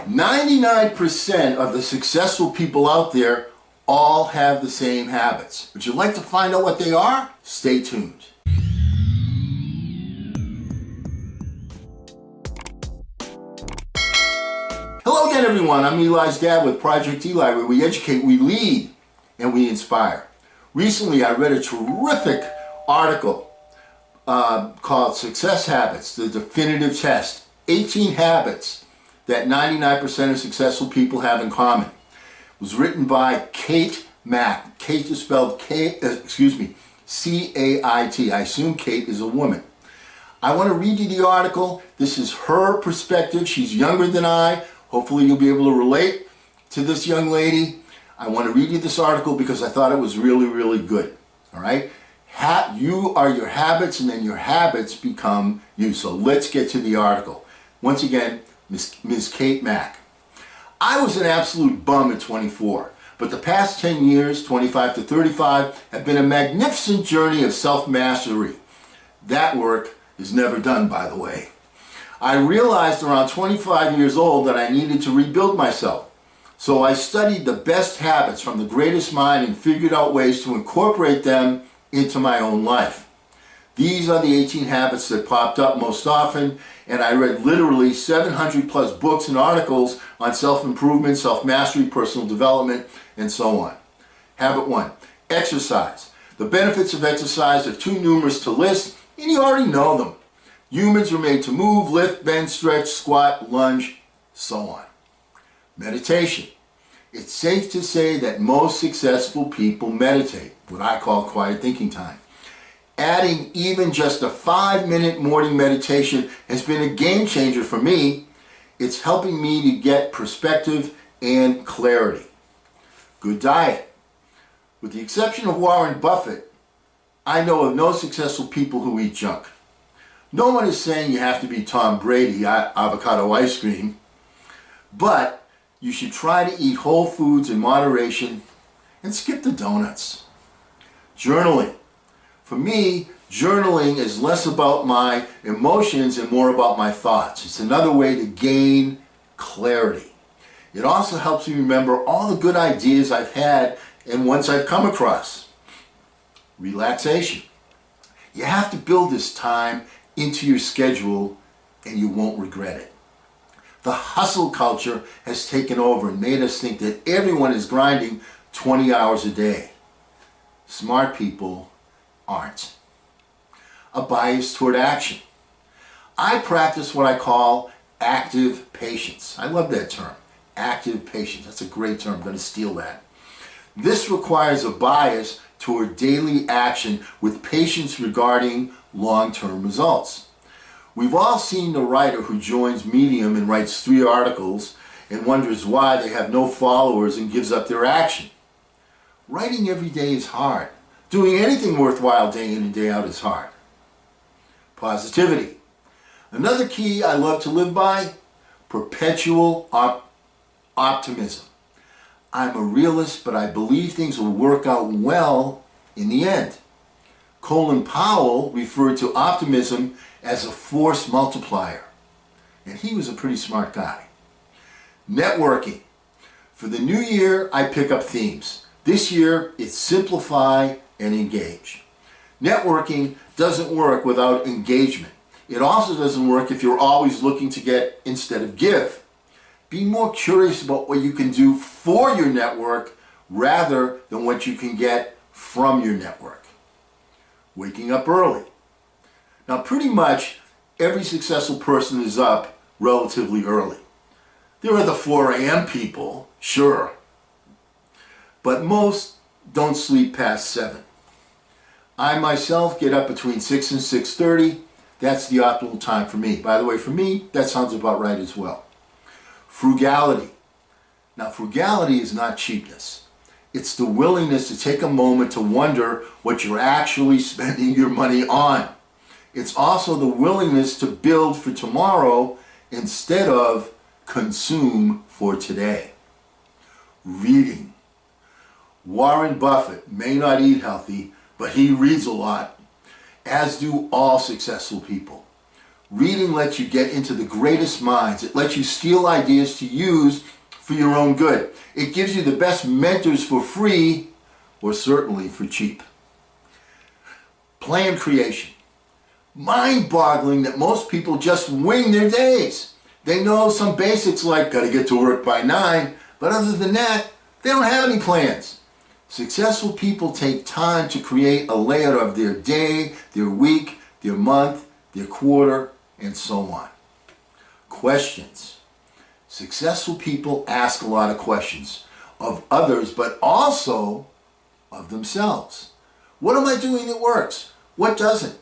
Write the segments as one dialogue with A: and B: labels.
A: 99% of the successful people out there all have the same habits. Would you like to find out what they are? Stay tuned. Hello again, everyone. I'm Eli's dad with Project Eli, where we educate, we lead, and we inspire. Recently, I read a terrific article called Success Habits, the Definitive Test. 18 habits that 99% of successful people have in common. It was written by Kate Mack. Kate is spelled C-A-I-T. I assume Kate is a woman. I want to read you the article. This is her perspective. She's younger than I. Hopefully you'll be able to relate to this young lady. I want to read you this article because I thought it was really, really good. All right? You are your habits, and then your habits become you. So let's get to the article. Once again, Ms. Kate Mack. I was an absolute bum at 24, but the past 10 years, 25 to 35, have been a magnificent journey of self-mastery. That work is never done, by the way. I realized around 25 years old that I needed to rebuild myself. So I studied the best habits from the greatest mind and figured out ways to incorporate them into my own life. These are the 18 habits that popped up most often, and I read literally 700 plus books and articles on self-improvement, self-mastery, personal development, and so on. Habit 1, exercise. The benefits of exercise are too numerous to list, and you already know them. Humans are made to move, lift, bend, stretch, squat, lunge, so on. Meditation. It's safe to say that most successful people meditate, what I call quiet thinking time. Adding even just a 5-minute morning meditation has been a game changer for me. It's helping me to get perspective and clarity. Good diet. With the exception of Warren Buffett, I know of no successful people who eat junk. No one is saying you have to be Tom Brady, avocado ice cream, but you should try to eat whole foods in moderation and skip the donuts. Journaling. For me, journaling is less about my emotions and more about my thoughts. It's another way to gain clarity. It also helps me remember all the good ideas I've had and ones I've come across. Relaxation. You have to build this time into your schedule and you won't regret it. The hustle culture has taken over and made us think that everyone is grinding 20 hours a day. Smart people aren't. A bias toward action. I practice what I call active patience. I love that term, active patience. That's a great term. I'm going to steal that. This requires a bias toward daily action with patience regarding long-term results. We've all seen the writer who joins Medium and writes 3 articles and wonders why they have no followers and gives up their action. Writing every day is hard. Doing anything worthwhile day in and day out is hard. Positivity. Another key I love to live by, perpetual optimism. I'm a realist, but I believe things will work out well in the end. Colin Powell referred to optimism as a force multiplier, and he was a pretty smart guy. Networking. For the new year, I pick up themes. This year, it's simplify and engage. Networking doesn't work without engagement. It also doesn't work if you're always looking to get instead of give. Be more curious about what you can do for your network rather than what you can get from your network. Waking up early. Now, pretty much every successful person is up relatively early. There are the 4 a.m. people, sure, but most don't sleep past 7. I myself get up between 6 and 6:30. That's the optimal time for me. By the way, for me, that sounds about right as well. Frugality. Now, frugality is not cheapness. It's the willingness to take a moment to wonder what you're actually spending your money on. It's also the willingness to build for tomorrow instead of consume for today. Reading. Warren Buffett may not eat healthy, but he reads a lot, as do all successful people. Reading lets you get into the greatest minds. It lets you steal ideas to use for your own good. It gives you the best mentors for free, or certainly for cheap. Plan creation. Mind-boggling that most people just wing their days. They know some basics like gotta get to work by 9, but other than that, they don't have any plans. Successful people take time to create a layout of their day, their week, their month, their quarter, and so on. Questions. Successful people ask a lot of questions of others, but also of themselves. What am I doing that works? What doesn't?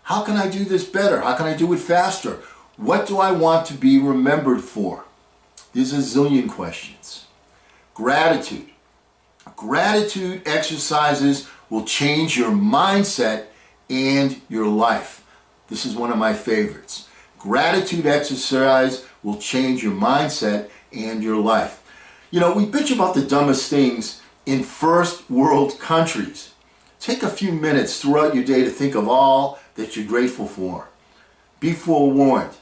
A: How can I do this better? How can I do it faster? What do I want to be remembered for? There's a zillion questions. Gratitude. Gratitude exercises will change your mindset and your life. This is one of my favorites. Gratitude exercise will change your mindset and your life. You know, we bitch about the dumbest things in first world countries. Take a few minutes throughout your day to think of all that you're grateful for. Be forewarned,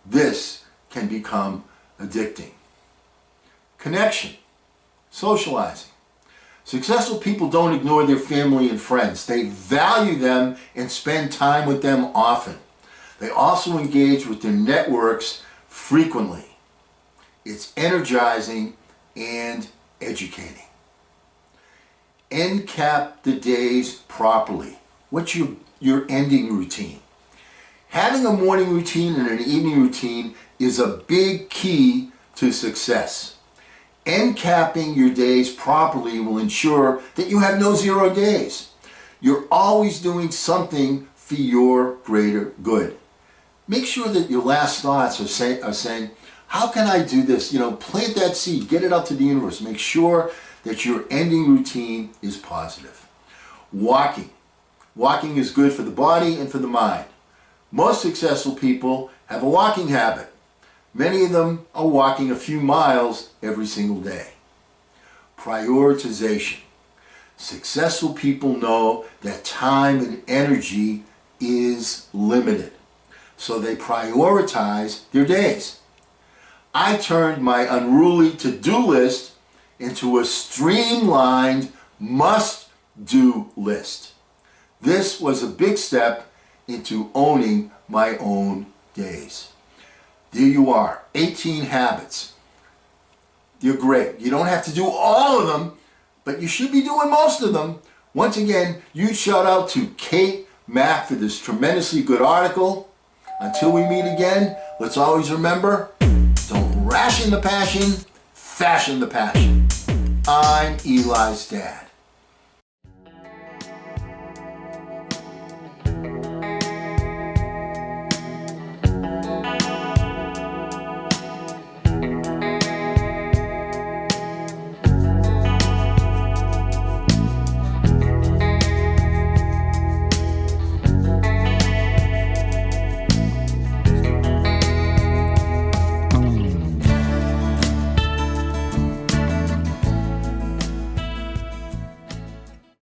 A: this can become addicting. Connection, socializing. Successful people don't ignore their family and friends. They value them and spend time with them often. They also engage with their networks frequently. It's energizing and educating. End cap the days properly. What's your ending routine? Having a morning routine and an evening routine is a big key to success. End capping your days properly will ensure that you have no 0 days. You're always doing something for your greater good. Make sure that your last thoughts are saying, how can I do this? You know, plant that seed, get it out to the universe. Make sure that your ending routine is positive. Walking. Walking is good for the body and for the mind. Most successful people have a walking habit. Many of them are walking a few miles every single day. Prioritization. Successful people know that time and energy is limited, so they prioritize their days. I turned my unruly to-do list into a streamlined must-do list. This was a big step into owning my own days. There you are, 18 habits. You're great. You don't have to do all of them, but you should be doing most of them. Once again, huge shout out to Kate Mack for this tremendously good article. Until we meet again, let's always remember, don't ration the passion, fashion the passion. I'm Eli's dad.